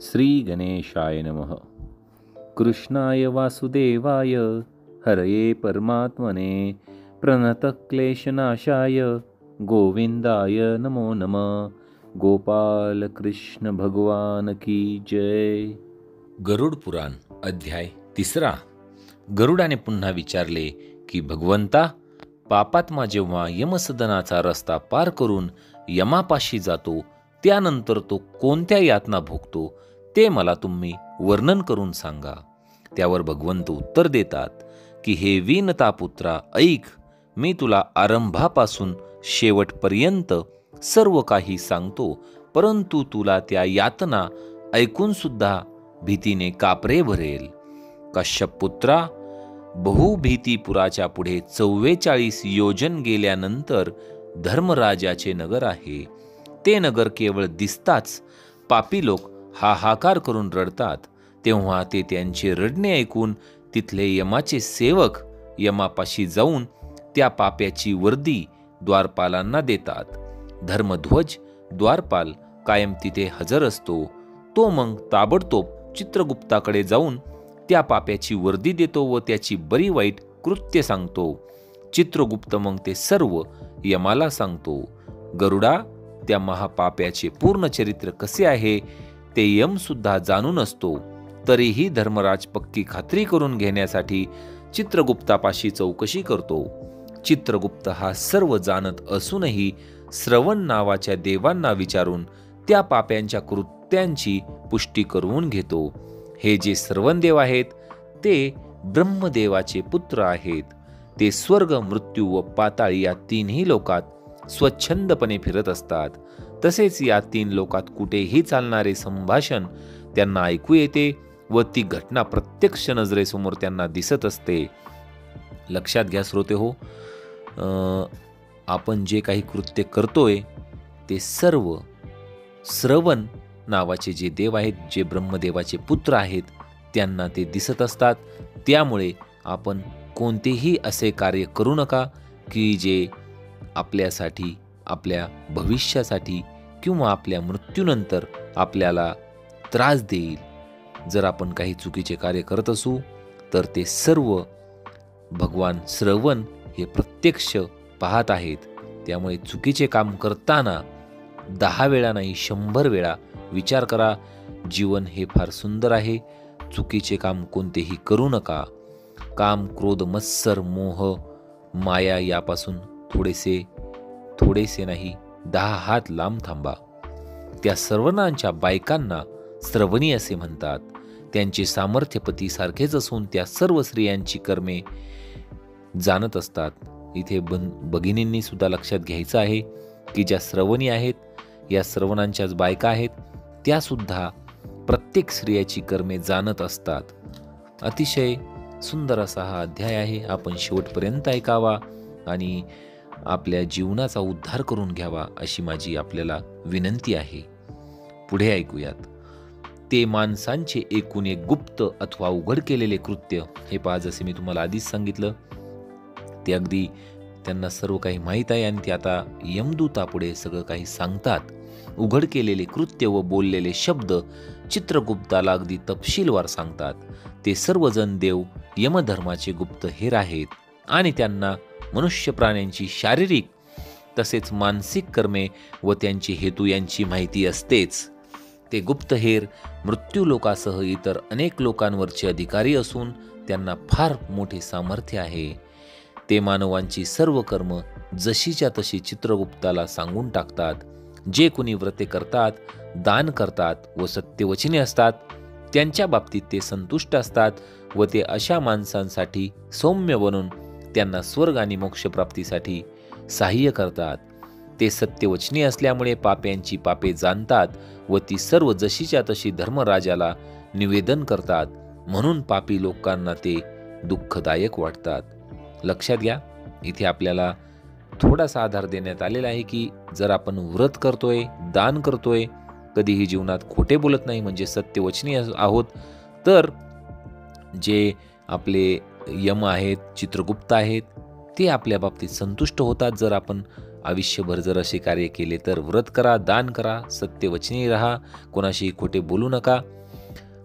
श्री गणेशाय नमः. कृष्णाय वासुदेवाय हरये परमात्मने प्रणतक्लेशनाशाय गोविंदाय नमो नमः. गोपाल कृष्ण भगवान की जय. गरुड पुराण अध्याय 3. गरुडाने पुन्हा विचारले की भगवंता, पापात्मा जेव्हा यमसदनाचा रस्ता पार करून यमापाशी जातो त्यानंतर तो कोणत्या यातना भोगतो ते मला तुम्ही वर्णन करून सांगा. त्यावर भगवंत उत्तर देतात की हे विनतापुत्रा, ऐक, मी तुला आरंभापासून शेवटपर्यंत सर्व काही सांगतो, परंतु तुला त्या यातना ऐकून सुद्धा भीतीने कापरे भरेल. कश्यपपुत्रा, बहुभीतीपुराच्या पुढे 44 योजन गेल्यानंतर धर्मराजाचे नगर आहे. ते नगर केवळ दिसताच पापी लोक हाहाकार करून रडतात. तेव्हा ते त्यांचे रडणे ऐकून तिथले यमाचे सेवक यमापाशी जाऊन त्या पाप्याची वर्दी द्वारपालांना देतात. धर्मध्वज द्वारपाल कायम तिथे हजर असतो. तो मग ताबडतोब चित्रगुप्ताकडे जाऊन त्या पाप्याची वर्दी देतो व त्याची बरी वाईट कृत्य सांगतो. चित्रगुप्त मग ते सर्व यमाला सांगतो. गरुडा, त्या महापाप्याचे पूर्ण चरित्र कसे आहे ते यम सुद्धा जाणून असतो. तरीही धर्मराज पक्की खात्री करून घेण्यासाठी चित्रगुप्तापाशी चौकशी करतो. चित्रगुप्त हा सर्व जाणत असूनही श्रवण नावाच्या देवांना विचारून त्या पाप्यांच्या कृत्यांची पुष्टी करून घेतो. हे जे श्रवणदेव आहेत ते ब्रह्मदेवाचे पुत्र आहेत. ते स्वर्ग, मृत्यू व पाताळ या तीनही लोकात स्वच्छंदपणे फिरत असतात. तसेच या 3 लोकात कुठेही चालणारे संभाषण त्यांना ऐकू येते व ती घटना प्रत्यक्ष नजरेसमोर त्यांना दिसत असते. लक्षात घ्या श्रोते हो, आपण जे काही कृत्य करतोय ते सर्व श्रवण नावाचे जे देव आहेत, जे ब्रह्मदेवाचे पुत्र आहेत, त्यांना ते दिसत असतात. त्यामुळे आपण कोणतेही असे कार्य करू नका की जे आपल्यासाठी, आपल्या भविष्यासाठी किंवा आपल्या मृत्यूनंतर आपल्याला त्रास देईल. जर आपण काही चुकीचे कार्य करत असू तर ते सर्व भगवान श्रवण हे प्रत्यक्ष पाहत आहेत. त्यामुळे चुकीचे काम करताना 10 वेळा नाही 100 वेळा विचार करा. जीवन हे फार सुंदर आहे. चुकीचे काम कोणतेही करू नका. काम, क्रोध, मत्सर, मोह, माया यापासून थोडेसे नाही 10 हात लांब थांबा. त्या श्रवणांच्या बायकांना श्रवणी असे म्हणतात. त्यांचे सामर्थ्य पती सारखेच असून त्या सर्व स्त्रियांची कर्मे जाणत असतात. इथे भगिनींनी सुद्धा लक्षात घ्यायचं आहे की ज्या श्रवणी आहेत, या श्रवणांच्याच बायका आहेत, त्या सुद्धा प्रत्येक स्त्रियाची कर्मे जाणत असतात. अतिशय सुंदर असा हा अध्याय आहे. आपण शेवटपर्यंत ऐकावा आणि आपल्या जीवनाचा उद्धार करून घ्यावा अशी माझी आपल्याला विनंती आहे. पुढे ऐकूयात. ते माणसांचे एकूण एक गुप्त अथवा उघड केलेले कृत्य. हे पहा, जसे मी तुम्हाला आधीच सांगितलं, ते अगदी त्यांना सर्व काही माहीत आहे आणि ते आता यमदूतापुढे सगळं काही सांगतात. उघड केलेले कृत्य व बोललेले शब्द चित्रगुप्ताला अगदी तपशीलवार सांगतात. ते सर्वजण देव यमधर्माचे गुप्तहेर आहेत आणि त्यांना मनुष्य प्राण्यांची शारीरिक तसेच मानसिक कर्मे व त्यांचे हेतू यांची माहिती असतेच. ते गुप्तहेर मृत्यू लोकासह इतर अनेक लोकांवरचे अधिकारी असून त्यांना फार मोठे सामर्थ्य आहे. ते मानवांची सर्व कर्म जशीच्या तशी चित्रगुप्ताला सांगून टाकतात. जे कोणी व्रते करतात, दान करतात व सत्यवचने असतात त्यांच्या बाबतीत ते संतुष्ट असतात व ते अशा माणसांसाठी सौम्य बनून त्यांना स्वर्ग आणि मोक्षप्राप्तीसाठी सहाय्य करतात. ते सत्यवचनी असल्यामुळे पाप्यांची पापे जाणतात व ती सर्व जशीच्या तशी धर्मराजाला निवेदन करतात. म्हणून पापी लोकांना ते दुःखदायक वाटतात. लक्षात घ्या, इथे आपल्याला थोडासा आधार देण्यात आलेला आहे की जर आपण व्रत करतोय, दान करतोय, कधीही जीवनात खोटे बोलत नाही, म्हणजे सत्यवचनी आहोत, तर जे आपले यम आहेत, चित्रगुप्त आहेत, ते आपल्या बाबतीत संतुष्ट होतात. जर आपण आयुष्यभर जर असे कार्य केले तर व्रत करा, दान करा, सत्यवचनी राहा, कोणाशी खोटे बोलू नका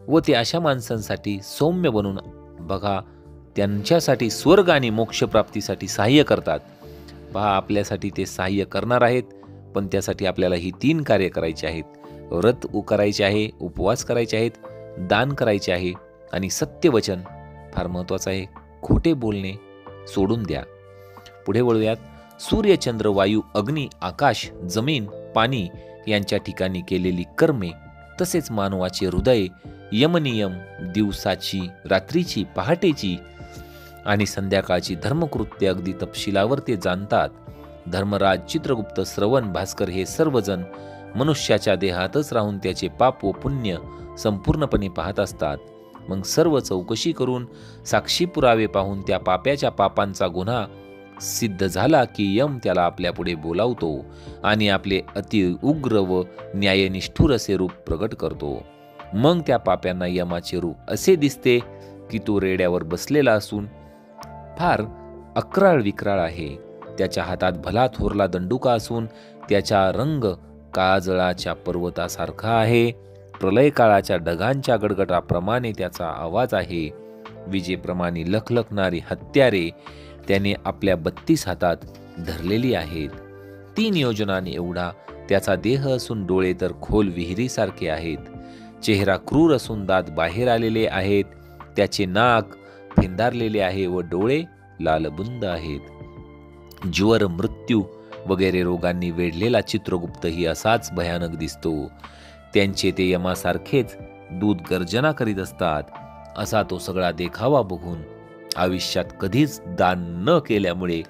व ते अशा माणसांसाठी सौम्य बनून बघा, त्यांच्यासाठी स्वर्ग आणि मोक्षप्राप्तीसाठी सहाय्य करतात. पहा, आपल्यासाठी ते सहाय्य करणार आहेत, पण त्यासाठी आपल्याला ही 3 कार्य करायची आहेत. व्रत करायचे आहे, उपवास करायचे आहेत, दान करायचे आहे आणि सत्यवचन फार महत्त्वाचं आहे. खोटे बोलणे सोडून द्या. पुढे वळूयात. सूर्य, चंद्र, वायू, अग्नी, आकाश, जमीन, पाणी यांच्या ठिकाणी केलेली कर्मे, तसेच मानवाचे हृदय, यमनियम, दिवसाची, रात्रीची, पहाटेची आणि संध्याकाळची धर्मकृत्य अगदी तपशिलावर ते जाणतात. धर्मराज, चित्रगुप्त, श्रवण, भास्कर हे सर्वजण मनुष्याच्या देहातच राहून त्याचे पाप व पुण्य संपूर्णपणे पाहत असतात. मग सर्व चौकशी करून साक्षी पुरावे पाहून त्या पाप्याच्या पापांचा गुन्हा सिद्ध झाला की यम त्याला आपल्यापुढे बोलावतो आणि आपले अति उग्र व न्यायनिष्ठुर असे रूप प्रकट करतो. मग त्या पाप्यांना यमाचे रूप असे दिसते की तो रेड्यावर बसलेला असून फार अक्राळ विक्राळ आहे. त्याच्या हातात भला थोरला दंडुका असून त्याचा रंग काजळाच्या पर्वतासारखा आहे. प्रलय काळाच्या ढगांच्या गडगडाप्रमाणे त्याचा आवाज आहे. विजेप्रमाणे लखलखणारी हत्यारे त्याने आपल्या 32 हातात धरलेली आहेत. 3 योजनाने एवढा त्याचा देह असून डोळे तर खोल विहिरीसारखे आहेत. चेहरा क्रूर असून दात बाहेर आलेले आहेत. त्याचे नाक फेंदारलेले आहे व डोळे लालबुंद आहेत. ज्वर, मृत्यू वगैरे रोगांनी वेढलेला चित्रगुप्तही असाच भयानक दिसतो. त्यांचे ते यमासारखेच दूध गर्जना करीत असतात. असा तो सगळा देखावा बघून आयुष्यात कधीच दान न केल्यामुळे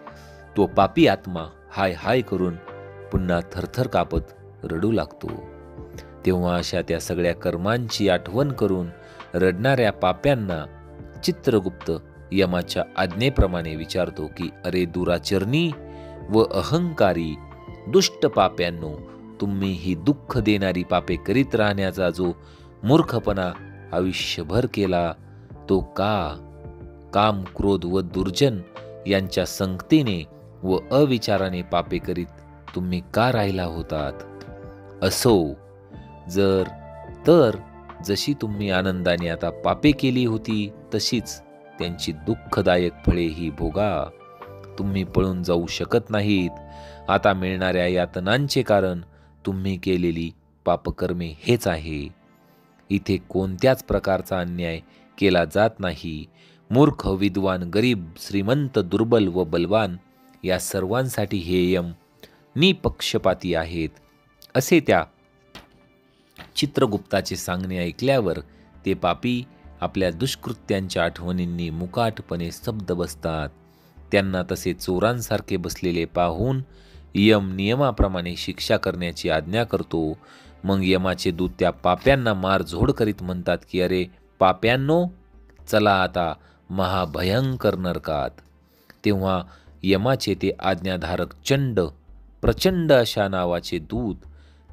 तो पापी आत्मा हाय हाय करून पुन्हा थरथर कापत रडू लागतो. तेव्हा अशा त्या सगळ्या कर्मांची आठवण करून रडणाऱ्या पाप्यांना चित्रगुप्त यमाच्या आज्ञेप्रमाणे विचारतो की, अरे दुराचरणी व अहंकारी दुष्ट पाप्यांनो, तुम्ही ही दुःख देणारी पापे करीत राहण्याचा जो मूर्खपणा आयुष्यभर केला, तो का काम, क्रोध व दुर्जन यांच्या संगतीने व अविचाराने पापे करीत तुम्ही का राहिला होतात? असो, तर जशी तुम्ही आनंदाने आता पापे केली होती तशीच त्यांची दुःखदायक फळे ही भोगा. तुम्ही पळून जाऊ शकत नाहीत. आता मिळणाऱ्या यातनांचे कारण तुम्ही केलेली पापकर्मे हेच आहे. इथे कोणत्याच प्रकारचा अन्याय केला जात नाही. मूर्ख, विद्वान, गरीब, श्रीमंत, दुर्बल व बलवान या सर्वांसाठी हे यम निपक्षपाती आहेत. असे त्या चित्रगुप्ताचे सांगणे ऐकल्यावर ते पापी आपल्या दुष्कृत्यांच्या आठवणींनी मुकाटपणे स्तब्ध बसतात. त्यांना तसे चोरांसारखे बसलेले पाहून यम नियमाप्रमाणे शिक्षा करण्याची आज्ञा करतो. मग यमाचे दूत त्या पाप्यांना मारझोड करीत म्हणतात की, अरे पाप्यांनो, चला आता महाभयंकर नरकात. तेव्हा यमाचे ते आज्ञाधारक चंड, प्रचंड अशा नावाचे दूत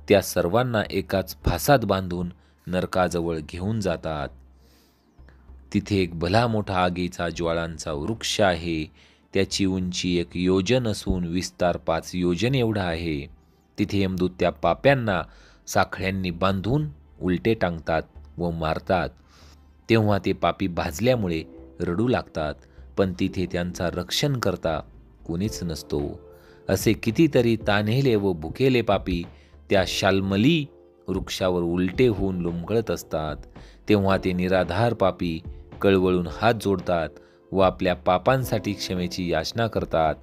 त्या सर्वांना एकाच फासात बांधून नरकाजवळ घेऊन जातात. तिथे एक भला मोठा आगीचा ज्वाळांचा वृक्ष आहे. त्याची उंची 1 योजन असून विस्तार 5 योजन एवढा आहे. तिथे यमदूत त्या पाप्यांना साखळ्यांनी बांधून उलटे टांगतात व मारतात. तेव्हा ते पापी भाजल्यामुळे रडू लागतात, पण तिथे त्यांचा रक्षण करता कोणीच नसतो. असे कितीतरी तान्हेले व भुकेले पापी त्या शाल्मली वृक्षावर उलटे होऊन लोंबकळत असतात. तेव्हा ते निराधार पापी कळवळून हात जोडतात व आपल्या पापांसाठी क्षमेची याचना करतात.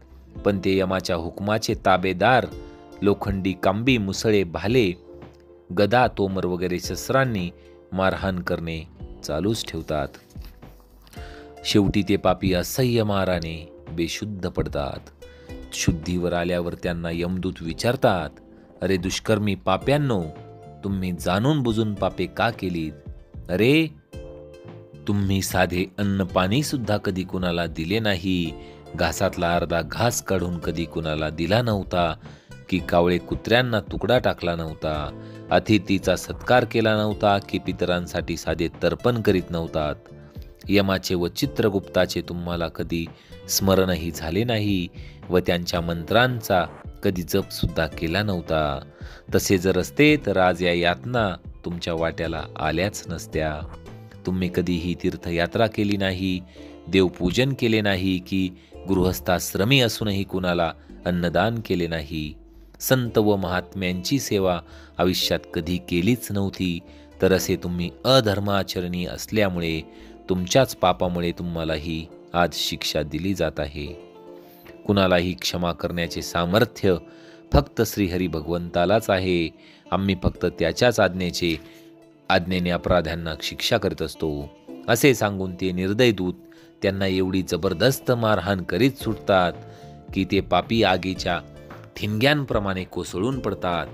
पण ते यमाच्या हुकमाचे ताबेदार लोखंडी कांबी, मुसळे, भाले, गदा, तोमर वगैरे शस्त्रांनी मारहाण करणे चालूच ठेवतात. शेवटी ते पापी असह्य माराने बेशुद्ध पडतात. शुद्धीवर आल्यावर त्यांना यमदूत विचारतात, अरे दुष्कर्मी पाप्यांनो, तुम्ही जाणून बुजून पापे का केलीत? अरे तुम्ही साधे अन्न पाणी सुद्धा कधी कुणाला दिले नाही, घासातला अर्धा घास काढून कधी कुणाला दिला नव्हता, की कावळे कुत्र्यांना तुकडा टाकला नव्हता, अतिथीचा सत्कार केला नव्हता, की पितरांसाठी साधे तर्पण करीत नव्हतात. यमाचे व चित्रगुप्ताचे तुम्हाला कधी स्मरणही झाले नाही व त्यांच्या मंत्रांचा कधी जप सुद्धा केला नव्हता. तसे जर असते तर आज या यातना तुमच्या वाट्याला आल्याच नसत्या. तुम्ही कधीही तीर्थयात्रा केली नाही, देवपूजन केले नाही, की गृहस्थाश्रमी असूनही कुणाला अन्नदान केले नाही, संत व महात्म्यांची सेवा आयुष्यात कधी केलीच नव्हती, तर असे तुम्ही अधर्माचरणी असल्यामुळे तुमच्याच पापामुळे तुम्हालाही आज शिक्षा दिली जात आहे. कुणालाही क्षमा करण्याचे सामर्थ्य फक्त श्रीहरी भगवंतालाच आहे. आम्ही फक्त त्याच्याच आज्ञेने अपराध्यांना शिक्षा करत असतो, असे सांगून ते निर्दय दूत त्यांना एवढी जबरदस्त मारहाण करीत सुटतात की ते पापी आगीच्या ठिणग्यांप्रमाणे कोसळून पडतात.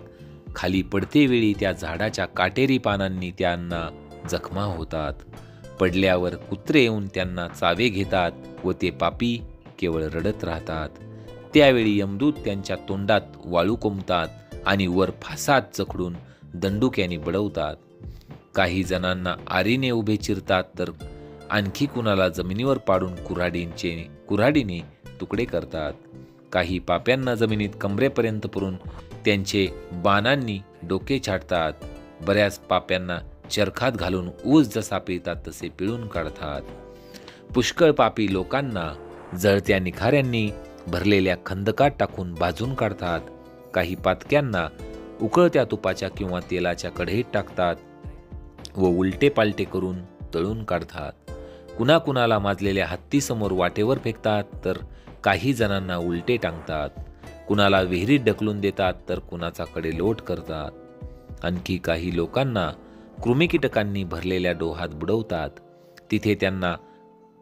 खाली पडतेवेळी त्या झाडाच्या काटेरी पानांनी त्यांना जखमा होतात. पडल्यावर कुत्रे येऊन त्यांना चावे घेतात व ते पापी केवळ रडत राहतात. त्यावेळी यमदूत त्यांच्या तोंडात वाळू कोंबतात आणि वर फासात जखडून दंडुक्याने बडवतात. काही जणांना आरीने उभे चिरतात, तर आणखी कुणाला जमिनीवर पाडून कुऱ्हाडीने तुकडे करतात. काही पाप्यांना जमिनीत कमरेपर्यंत पुरून त्यांचे बाणांनी डोके छाटतात. बऱ्याच पाप्यांना चरखात घालून ऊस जसा पिळतात तसे पिळून काढतात. पुष्कळ पापी लोकांना जळत्या निखाऱ्यांनी भरलेल्या खंदकात टाकून भाजून काढतात. काही पातक्यांना उकळत्या तुपाच्या किंवा तेलाच्या कढईत टाकतात व उलटे पालटे करून तळून काढतात. कुणाकुणाला माजलेल्या हत्तीसमोर वाटेवर फेकतात, तर काही जणांना उलटे टांगतात. कुणाला विहिरीत ढकलून देतात, तर कुणाचा कडेलोट करतात. आणखी काही लोकांना कृमिकीटकांनी भरलेल्या डोहात बुडवतात. तिथे त्यांना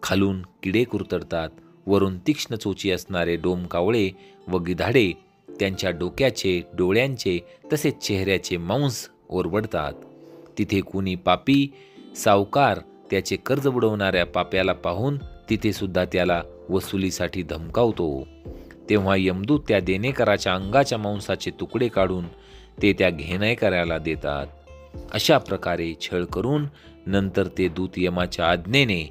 खालून किडे कुरतडतात. वरून तीक्ष्ण चोची असणारे डोमकावळे व गिधाडे त्यांच्या डोक्याचे, डोळ्यांचे तसेच चेहऱ्याचे मांस ओरबडतात. तिथे कुणी पापी सावकार त्याचे कर्ज बुडवणाऱ्या पाप्याला पाहून तिथे सुद्धा त्याला वसुलीसाठी धमकावतो. तेव्हा यमदूत त्या देणेकराच्या अंगाच्या मांसाचे तुकडे काढून ते त्या घेणेकराला देतात. अशा प्रकारे छळ करून नंतर ते दूत यमाच्या आज्ञेने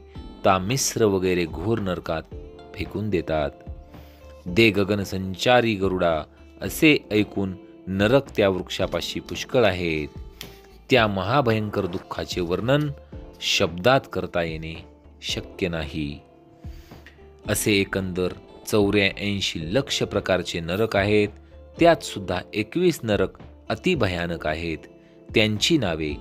तामिश्र वगैरे घोर नरकात फेकून देतात. दे गगनसंचारी गरुडा, असे ऐकून नरक त्या वृक्षापाशी पुष्कळ आहेत. त्या महाभयंकर दुःखाचे वर्णन शब्दात करता येणे शक्य नाही. असे एकंदर 84 लक्ष प्रकारचे नरक आहेत. त्यात सुद्धा 21 नरक अतिभयानक आहेत. त्यांची नावे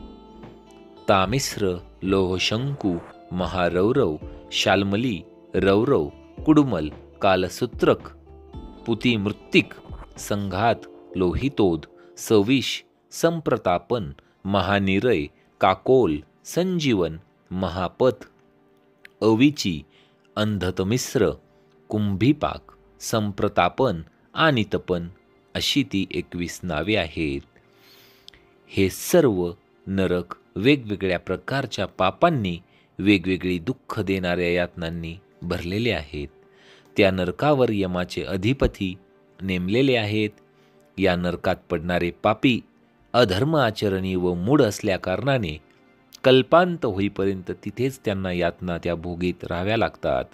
तामिश्र, लोहशंकू, महारौरव, शाल्मली, रौरव, कुडुमल, कालसूत्रक, पुतिमृत्तिक, संघात, लोहितोद, सविष, संप्रतापन, महानिरय, काकोल, संजीवन, महापथ, अविची, अंधतमिश्र, कुंभीपाक, संप्रतापन आणि तपन अशी ती 21 नावे आहेत. हे सर्व नरक वेगवेगळ्या प्रकारच्या पापांनी, वेगवेगळी दुःख देणाऱ्या यातनांनी भरलेले आहेत. त्या नरकावर यमाचे अधिपती नेमलेले आहेत. या नरकात पडणारे पापी अधर्म आचरणी व मूढ असल्या कारणाने कल्पांत होईपर्यंत तिथेच त्यांना यातना त्या भोगीत राहाव्या लागतात.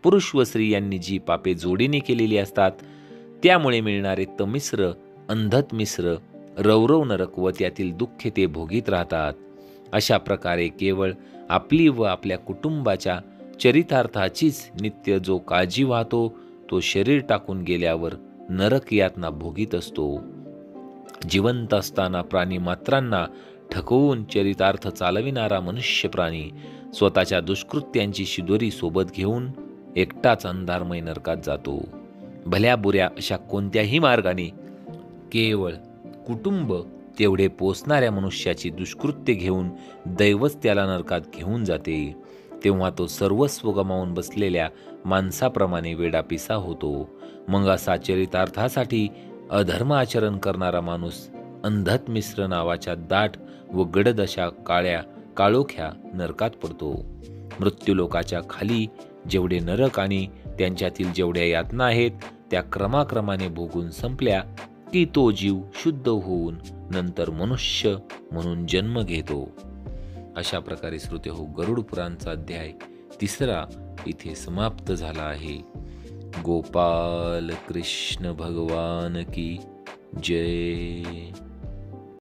पुरुष व स्त्री यांनी जी पापे जोडीने केलेली असतात त्यामुळे मिळणारे तमिश्र, अंधतमिश्र, रौरव नरक व त्यातील दुःखे ते भोगीत राहतात. अशा प्रकारे केवळ आपली व आपल्या कुटुंबाच्या चरितार्थाचीच नित्य जो काळजी वाहतो तो शरीर टाकून गेल्यावर नरक यातना भोगीत असतो. जिवंत असताना प्राणी मात्रांना ठकवून चरितार्थ चालविणारा मनुष्य प्राणी स्वतःच्या दुष्कृत्यांची शिदोरी सोबत घेऊन एकटाच अंधारमय नरकात जातो. भल्या बुऱ्या अशा कोणत्याही मार्गाने केवळ कुटुंब तेवढे पोचणाऱ्या मनुष्याची दुष्कृत्य घेऊन दैवच त्याला नरकात घेऊन जाते. तेव्हा तो सर्वस्व गमावून बसलेल्या माणसाप्रमाणे वेडापिसा होतो. मग असा चरितार्थासाठी अधर्म आचरण करणारा माणूस अंधतमिश्र नावाच्या दाट व गडद अशा काळोख्या नरकात पडतो. मृत्यूलोकाच्या खाली जेवढे नरक आणि त्यांच्यातील जेवढ्या यातना आहेत त्या क्रमाक्रमाने भोगून संपल्या की तो जीव शुद्ध होऊन नंतर मनुष्य म्हणून जन्म घेतो. अशा प्रकारे श्रोते हो, गरुड पुराणचा अध्याय 3 इथे समाप्त झाला आहे. गोपाल कृष्ण भगवान की जय।